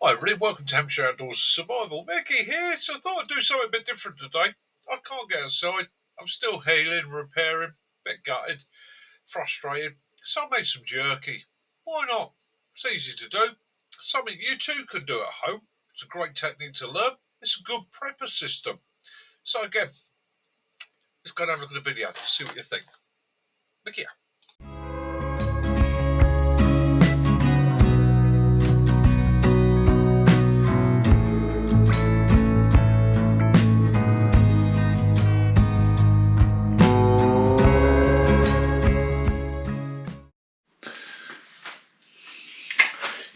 Hi everybody, welcome to Hampshire Outdoors Survival. Mickey here, so I thought I'd do something a bit different today. I can't get outside, I'm still healing, repairing, a bit gutted, frustrated, so I made some jerky. Why not? It's easy to do, something you too can do at home. It's a great technique to learn, it's a good prepper system. So again, let's go and have a look at the video, see what you think. Mickey.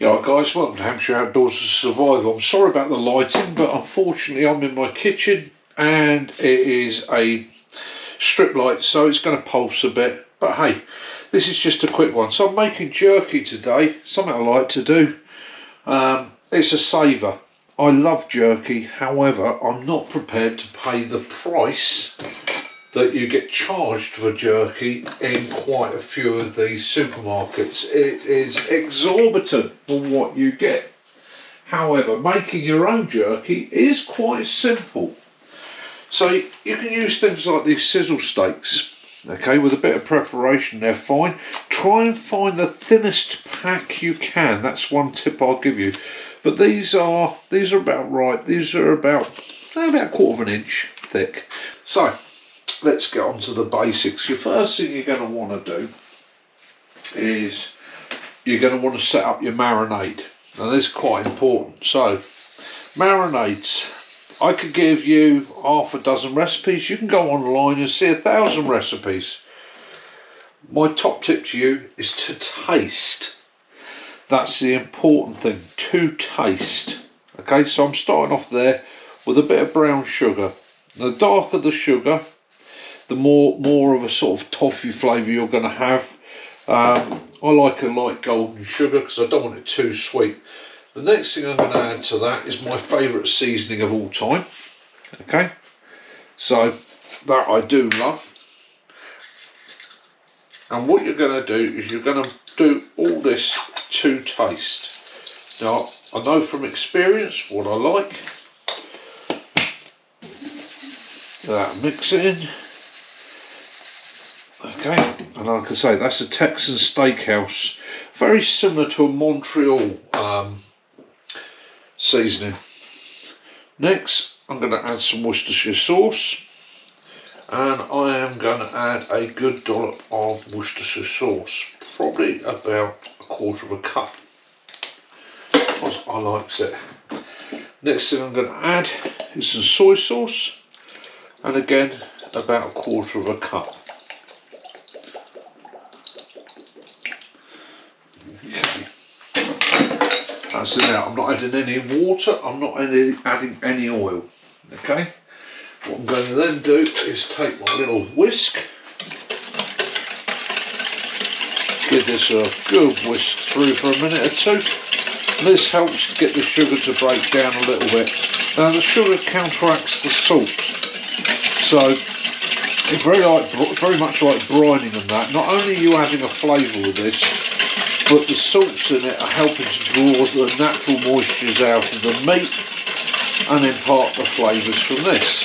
Yeah, guys, welcome to Hampshire Outdoors Survival. I'm sorry about the lighting, but unfortunately I'm in my kitchen and it is a strip light, so it's going to pulse a bit. But hey, this is just a quick one. So I'm making jerky today, something I like to do. It's a saver. I love jerky, however, I'm not prepared to pay the price that you get charged for jerky in quite a few of these supermarkets. It is exorbitant for what you get. However, making your own jerky is quite simple. So you can use things like these sizzle steaks. Okay, with a bit of preparation they're fine. Try and find the thinnest pack you can. That's one tip I'll give you. But these are about right. These are about a quarter of an inch thick. So let's get on to the basics. Your first thing you're going to want to do is you're going to want to set up your marinade. Now this is quite important. So marinades, I could give you half a dozen recipes. You can go online and see 1,000 recipes. My top tip to you is to taste. That's the important thing, to taste. Okay, so I'm starting off there with a bit of brown sugar. The darker the sugar, the more of a sort of toffee flavour you're going to have. I like a light golden sugar because I don't want it too sweet. The next thing I'm going to add to that is my favourite seasoning of all time. Okay, so that I do love. And what you're going to do is you're going to do all this to taste. Now, I know from experience what I like. That mix it in. Okay, and like I say, that's a Texan steakhouse, very similar to a Montreal seasoning. Next, I'm going to add some Worcestershire sauce, and I am going to add a good dollop of Worcestershire sauce, probably about a quarter of a cup, because I likes it. Next thing I'm going to add is some soy sauce, and again about a quarter of a cup. Okay. That's it now. I'm not adding any water, I'm not adding any oil. Okay. What I'm going to then do is take my little whisk, give this a good whisk through for a minute or two. This helps to get the sugar to break down a little bit. Now the sugar counteracts the salt, so it's very much like brining and that. Not only are you adding a flavour with this, but the salts in it are helping to draw the natural moistures out of the meat and impart the flavours from this.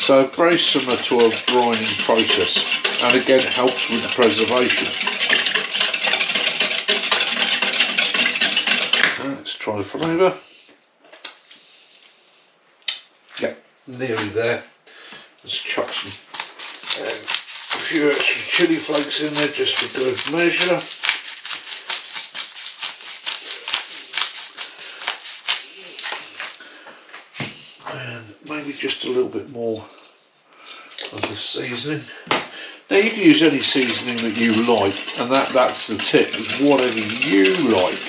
So very similar to a brining process, and again helps with the preservation. Let's try the flavour. Yep, nearly there. Let's chuck some a few extra chilli flakes in there just for good measure. And maybe just a little bit more of the seasoning. Now you can use any seasoning that you like, and that's the tip, is whatever you like.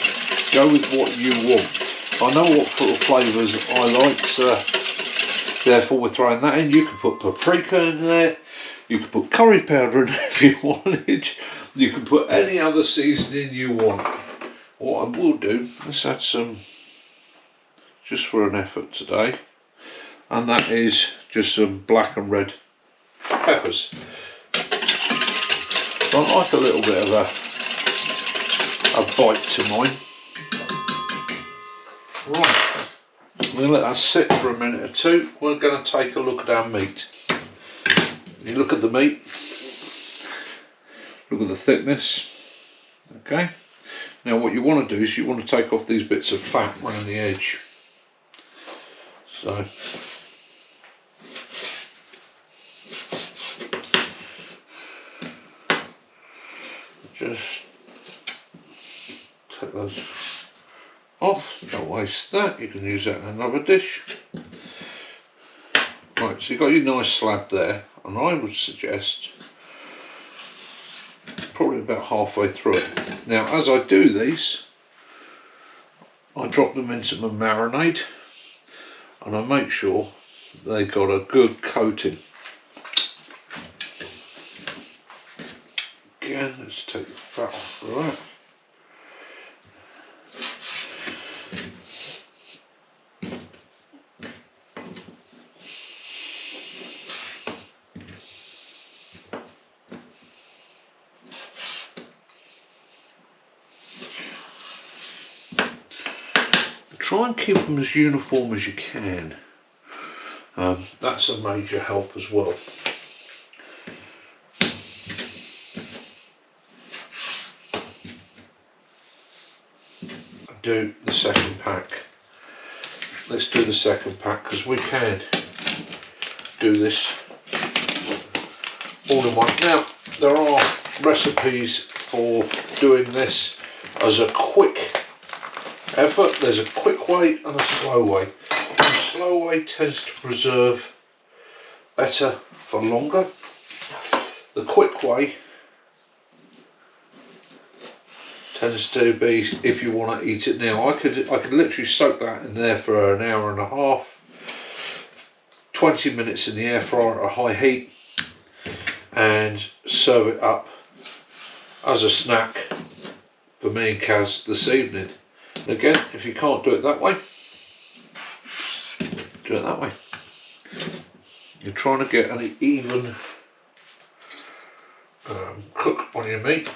Go with what you want. I know what sort of flavours I like, so therefore we're throwing that in. You can put paprika in there, you can put curry powder in if you wanted, you can put any other seasoning you want. What I will do, let's add some, just for an effort today, and that is just some black and red peppers. So I like a little bit of a bite to mine. Right, we're going to let that sit for a minute or two. We're going to take a look at our meat. You look at the meat, look at the thickness. Okay, now what you want to do is you want to take off these bits of fat around the edge. So just take those off, don't waste that, you can use that in another dish. Right, so you've got your nice slab there, and I would suggest probably about halfway through it. Now as I do these, I drop them into my marinade and I make sure they got a good coating. Again, let's take the fat off of that. Try and keep them as uniform as you can. That's a major help as well. Do the second pack. Let's do the second pack because we can do this all in one. Now there are recipes for doing this as a quick effort. There's a quick way and a slow way. The slow way tends to preserve better for longer. The quick way tends to be if you want to eat it now. I could literally soak that in there for an hour and a half, 20 minutes in the air fryer at a high heat, and serve it up as a snack for me and Kaz this evening. Again, if you can't do it that way, do it that way. You're trying to get an even cook on your meat.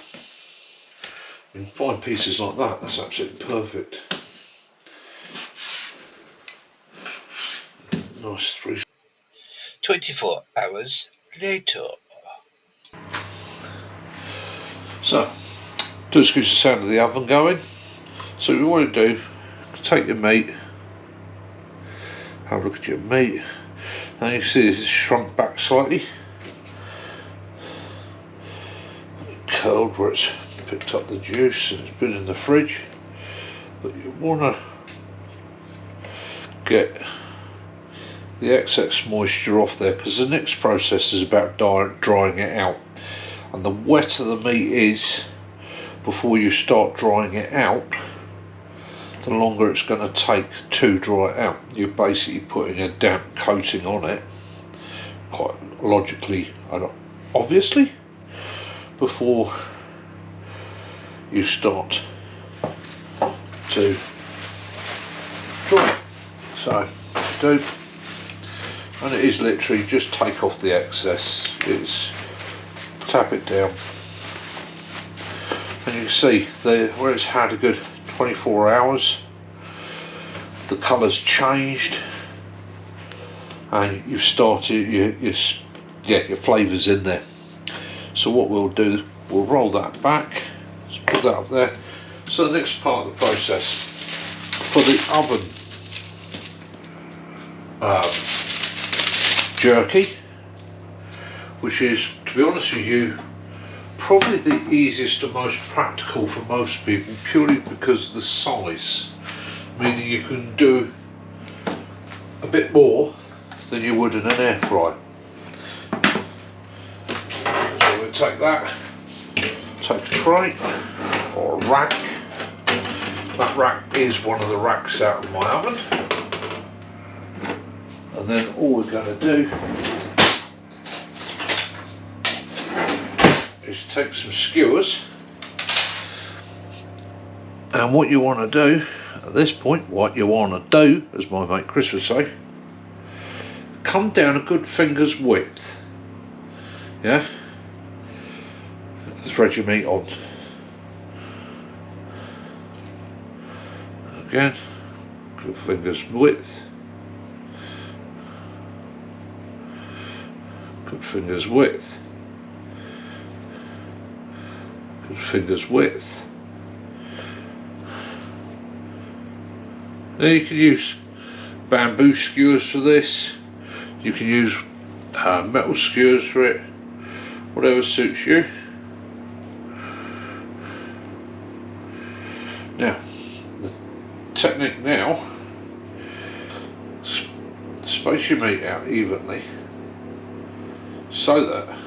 In fine pieces like that, that's absolutely perfect. Nice 24 hours later. So, do excuse the sound of the oven going. So what you want to do, take your meat, have a look at your meat, and you see it's shrunk back slightly. Curled where it's picked up the juice and it's been in the fridge, but you want to get the excess moisture off there because the next process is about drying it out, and the wetter the meat is before you start drying it out, the longer it's going to take to dry it out. You're basically putting a damp coating on it, quite logically and obviously, before you start to dry it. So do, and it is literally just take off the excess. It's tap it down, and you can see where it's had a good 24 hours, the colour's changed, and you've started your flavours in there. So what we'll do, we'll roll that back. Let's put that up there. So the next part of the process for the oven jerky, which is, to be honest with you, probably the easiest and most practical for most people, purely because of the size, meaning you can do a bit more than you would in an air fryer. So we'll take that, take a tray or a rack. That rack is one of the racks out of my oven, and then all we're going to do is take some skewers, and what you want to do at this point, as my mate Chris would say, come down a good finger's width, yeah, thread your meat on. Again, good fingers width, good fingers width, good fingers width. Now you can use bamboo skewers for this, you can use metal skewers for it, whatever suits you. Now the technique now, space your meat out evenly so that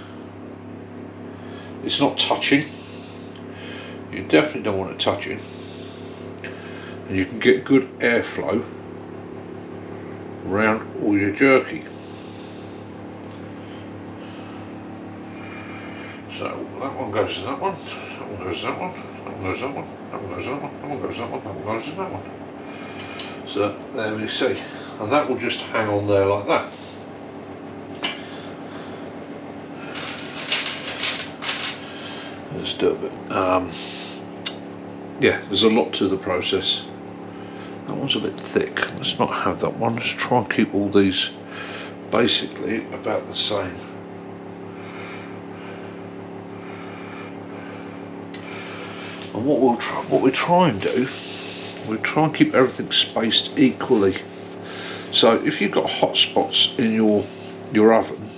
it's not touching. You definitely don't want it touching, and you can get good airflow around all your jerky. So that one goes in that one, that one goes in that one, that one goes in that one, that one goes in that one, that one goes in that one, that one goes in that one. So there we see, and that will just hang on there like that. Let's do a bit. Yeah, there's a lot to the process. That one's a bit thick. Let's not have that one. Let's try and keep all these basically about the same. And what we try and do, we try and keep everything spaced equally. So if you've got hot spots in your oven,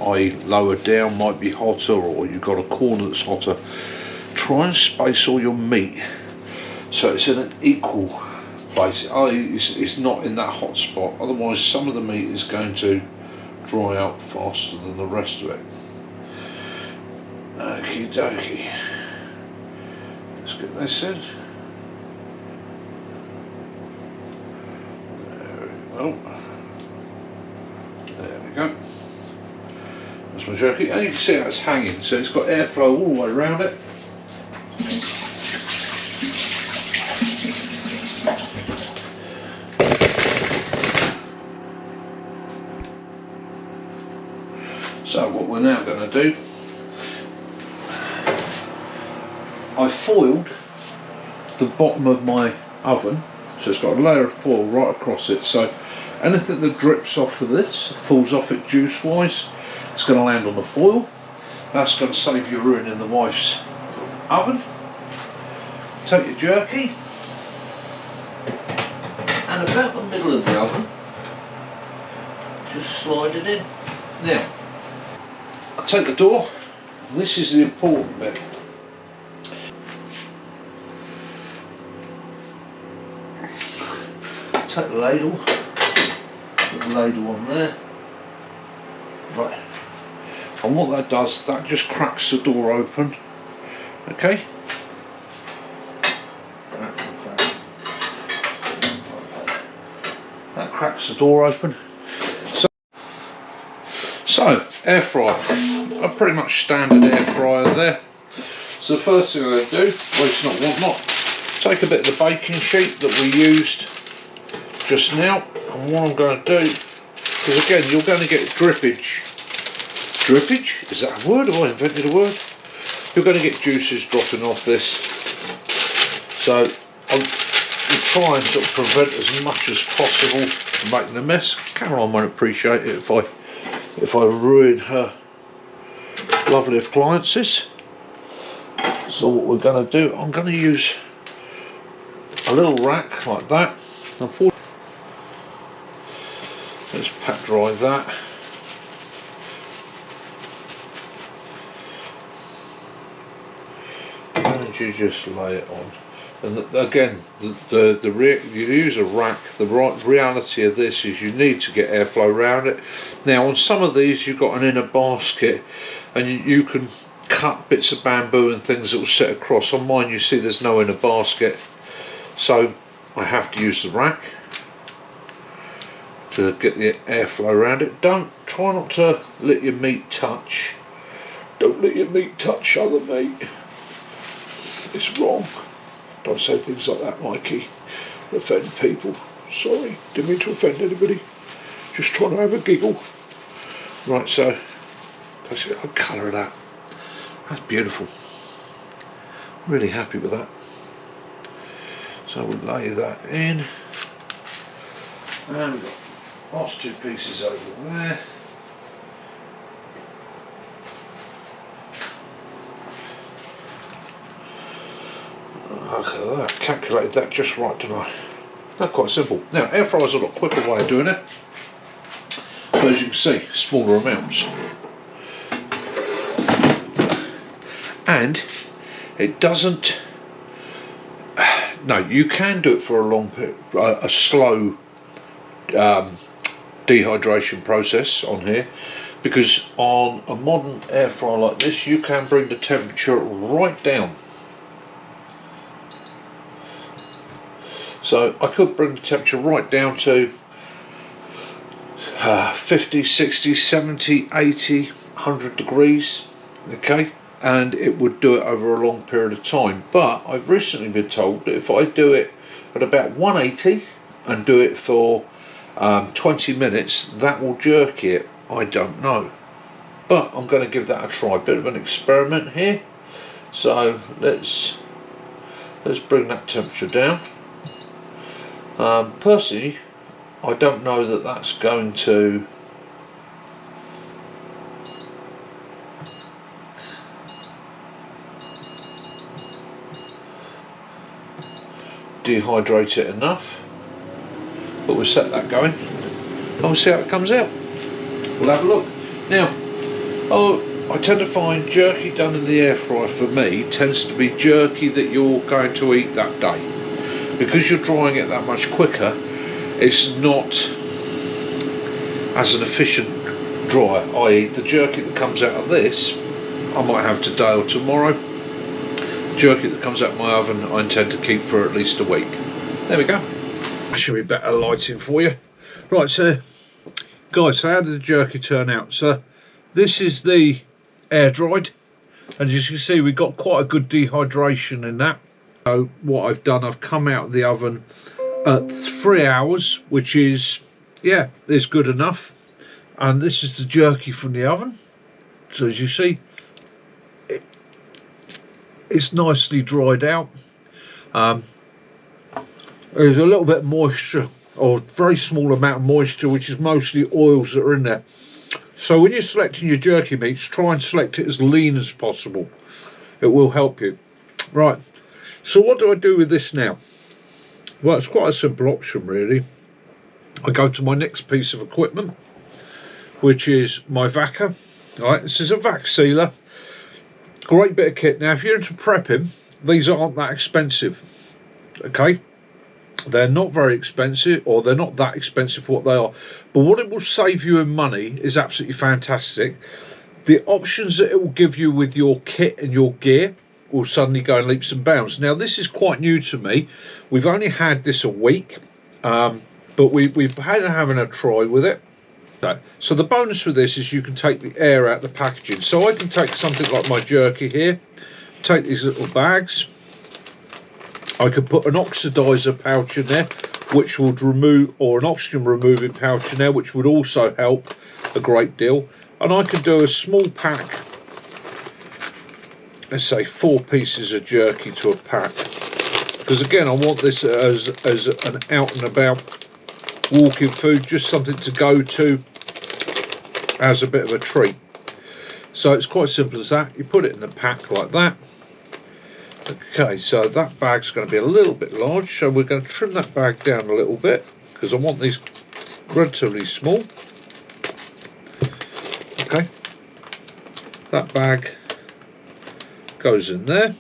i.e. lower down might be hotter, or you've got a corner that's hotter, try and space all your meat so it's in an equal place. It's not in that hot spot, otherwise some of the meat is going to dry out faster than the rest of it. Okie dokie. Let's get this in. There we go. There we go. That's my jerky. And you can see how it's hanging, so it's got airflow all the way around it. So what we're now going to do, I foiled the bottom of my oven, so it's got a layer of foil right across it, so anything that drips off of this, falls off it juice wise, it's going to land on the foil. That's going to save you ruining the wife's oven. Take your jerky, and about the middle of the oven, just slide it in. Now, I'll take the door, and this is the important bit. Take the ladle, put the ladle on there. Right, and what that does, that just cracks the door open, okay? That cracks the door open. So air fryer, a pretty much standard air fryer there. So the first thing I'm going to do, waste not want not, take a bit of the baking sheet that we used just now, and what I'm going to do, because again you're going to get drippage. Drippage? Is that a word? Have I invented a word? You're going to get juices dropping off this. So I'm trying to sort of prevent as much as possible from making a mess. Caroline won't appreciate it if I ruin her lovely appliances. So what we're going to do, I'm going to use a little rack like that. Let's pat dry that. And you just lay it on. And again, you use a rack. The reality of this is you need to get airflow around it. Now on some of these you've got an inner basket, and you can cut bits of bamboo and things that will sit across. On mine you see there's no inner basket, so I have to use the rack to get the airflow around it. Try not to let your meat touch. Don't let your meat touch other meat. It's wrong. Don't say things like that, Mikey. It'll offend people. Sorry, didn't mean to offend anybody. Just trying to have a giggle. Right, so that's it. I'll colour that. That's beautiful. Really happy with that. So we'll lay that in. And we've got last two pieces over there. Look at that, calculated that just right, didn't I? That's quite simple. Now, air fryer's a lot quicker way of doing it, but as you can see, smaller amounts. And it doesn't, no, you can do it for a long period, a slow dehydration process on here, because on a modern air fryer like this, you can bring the temperature right down. So I could bring the temperature right down to 50, 60, 70, 80, 100 degrees, okay, and it would do it over a long period of time. But I've recently been told that if I do it at about 180 and do it for 20 minutes, that will jerky it. I don't know, but I'm going to give that a try. Bit of an experiment here. So let's bring that temperature down. Personally, I don't know that that's going to dehydrate it enough, but we'll set that going and we'll see how it comes out. We'll have a look. Now, I tend to find jerky done in the air fryer for me tends to be jerky that you're going to eat that day. Because you're drying it that much quicker, it's not as an efficient dryer, i.e. the jerky that comes out of this I might have today or tomorrow. The jerky that comes out of my oven I intend to keep for at least a week. There we go. That should be better lighting for you. Right, so guys, so how did the jerky turn out? So this is the air dried, and as you can see we've got quite a good dehydration in that. So what I've done, I've come out of the oven at 3 hours, which is, yeah, is good enough. And this is the jerky from the oven. So as you see, it's nicely dried out. There's a little bit of moisture, or very small amount of moisture, which is mostly oils that are in there. So when you're selecting your jerky meats, try and select it as lean as possible. It will help you. Right. So what do I do with this now? Well, it's quite a simple option really. I go to my next piece of equipment, which is my vaca. Right, this is a vac sealer. Great bit of kit. Now, if you're into prepping, these aren't that expensive. Okay, they're not very expensive, or they're not that expensive for what they are. But what it will save you in money is absolutely fantastic. The options that it will give you with your kit and your gear will suddenly go in leaps and bounds. Now, this is quite new to me. We've only had this a week, but we've had having a try with it. So the bonus with this is you can take the air out of the packaging. So I can take something like my jerky here, take these little bags. I could put an oxidizer pouch in there, which would remove, or an oxygen removing pouch in there, which would also help a great deal. And I could do a small pack, let's say 4 pieces of jerky to a pack, because again I want this as an out and about walking food, just something to go to as a bit of a treat. So it's quite simple as that. You put it in the pack like that. Okay, so that bag's going to be a little bit large, so we're going to trim that bag down a little bit because I want these relatively small. Okay, that bag goes in there,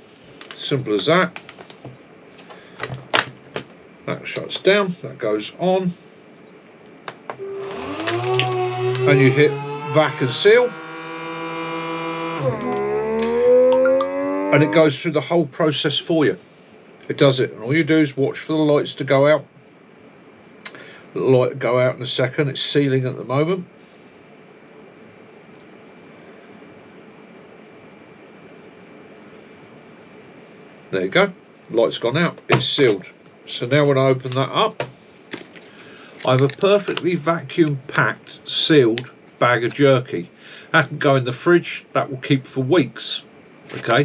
simple as that. That shuts down, that goes on, and you hit vac and seal, and it goes through the whole process for you. It does it, and all you do is watch for the lights to go out. The light will go out in a second. It's sealing at the moment. There you go, light's gone out, it's sealed. So now when I open that up, I have a perfectly vacuum packed, sealed bag of jerky. That can go in the fridge, that will keep for weeks. Okay,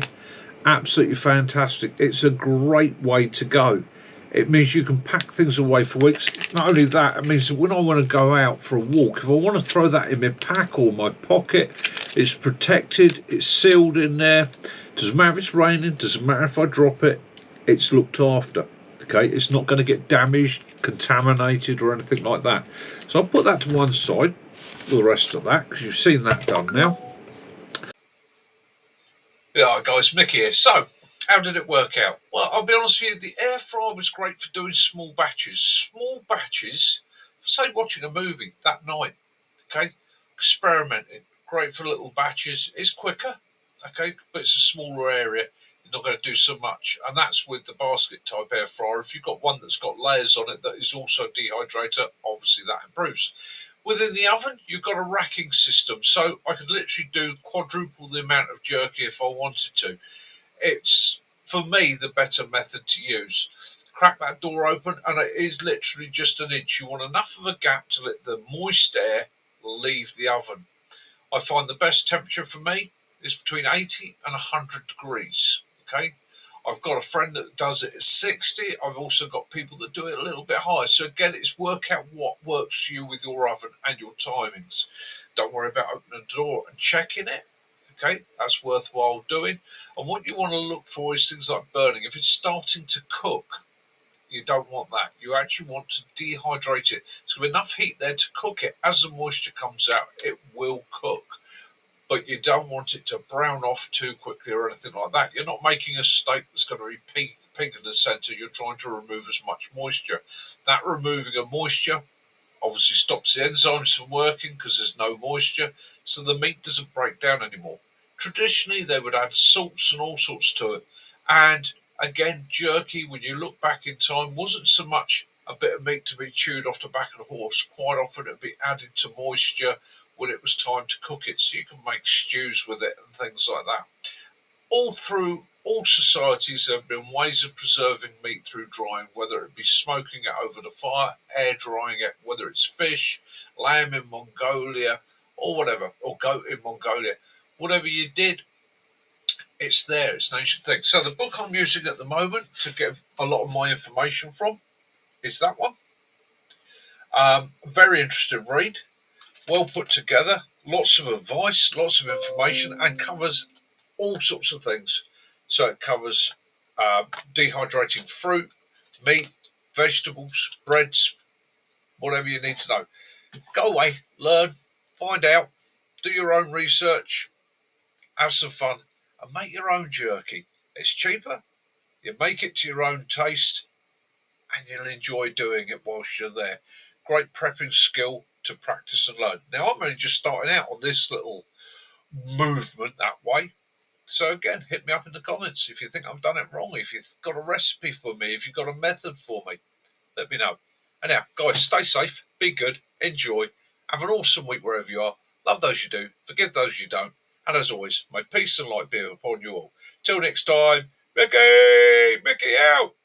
absolutely fantastic. It's a great way to go. It means you can pack things away for weeks. Not only that, it means that when I want to go out for a walk, if I want to throw that in my pack or my pocket, it's protected, it's sealed in there. Doesn't matter if it's raining, doesn't matter if I drop it, it's looked after. Okay, it's not going to get damaged, contaminated or anything like that. So I'll put that to one side, the rest of that, because you've seen that done now. Yeah, guys, Mickey here. So, how did it work out? Well, I'll be honest with you, the air fryer was great for doing small batches. Small batches, say watching a movie that night, okay? Experimenting. Great for little batches. It's quicker, okay? But it's a smaller area. You're not going to do so much. And that's with the basket type air fryer. If you've got one that's got layers on it that is also dehydrator, obviously that improves. Within the oven, you've got a racking system. So I could literally do quadruple the amount of jerky if I wanted to. It's, for me, the better method to use. Crack that door open, and it is literally just an inch. You want enough of a gap to let the moist air leave the oven. I find the best temperature for me is between 80 and 100 degrees. Okay. I've got a friend that does it at 60. I've also got people that do it a little bit higher. So again, it's work out what works for you with your oven and your timings. Don't worry about opening the door and checking it. Okay, that's worthwhile doing. And what you want to look for is things like burning. If it's starting to cook, you don't want that. You actually want to dehydrate it. So with enough heat there to cook it, as the moisture comes out, it will cook. But you don't want it to brown off too quickly or anything like that. You're not making a steak that's going to be pink in the centre. You're trying to remove as much moisture. That removing of moisture obviously stops the enzymes from working because there's no moisture, so the meat doesn't break down anymore. Traditionally, they would add salts and all sorts to it. And again, jerky, when you look back in time, wasn't so much a bit of meat to be chewed off the back of the horse. Quite often, it would be added to moisture when it was time to cook it, so you can make stews with it and things like that. All through all societies, there have been ways of preserving meat through drying, whether it be smoking it over the fire, air drying it, whether it's fish, lamb in Mongolia, or whatever, or goat in Mongolia. Whatever you did, it's there. It's an ancient thing. So the book I'm using at the moment to get a lot of my information from is that one. Very interesting read, well put together, lots of advice, lots of information, and covers all sorts of things. So it covers dehydrating fruit, meat, vegetables, breads, whatever you need to know. Go away, learn, find out, do your own research, have some fun, and make your own jerky. It's cheaper, you make it to your own taste, and you'll enjoy doing it whilst you're there. Great prepping skill to practice and learn. Now, I'm only just starting out on this little movement that way. So again, hit me up in the comments if you think I've done it wrong, if you've got a recipe for me, if you've got a method for me, let me know. And now, guys, stay safe, be good, enjoy, have an awesome week wherever you are. Love those you do, forgive those you don't. And as always, may peace and light be upon you all. Till next time, Mickey out!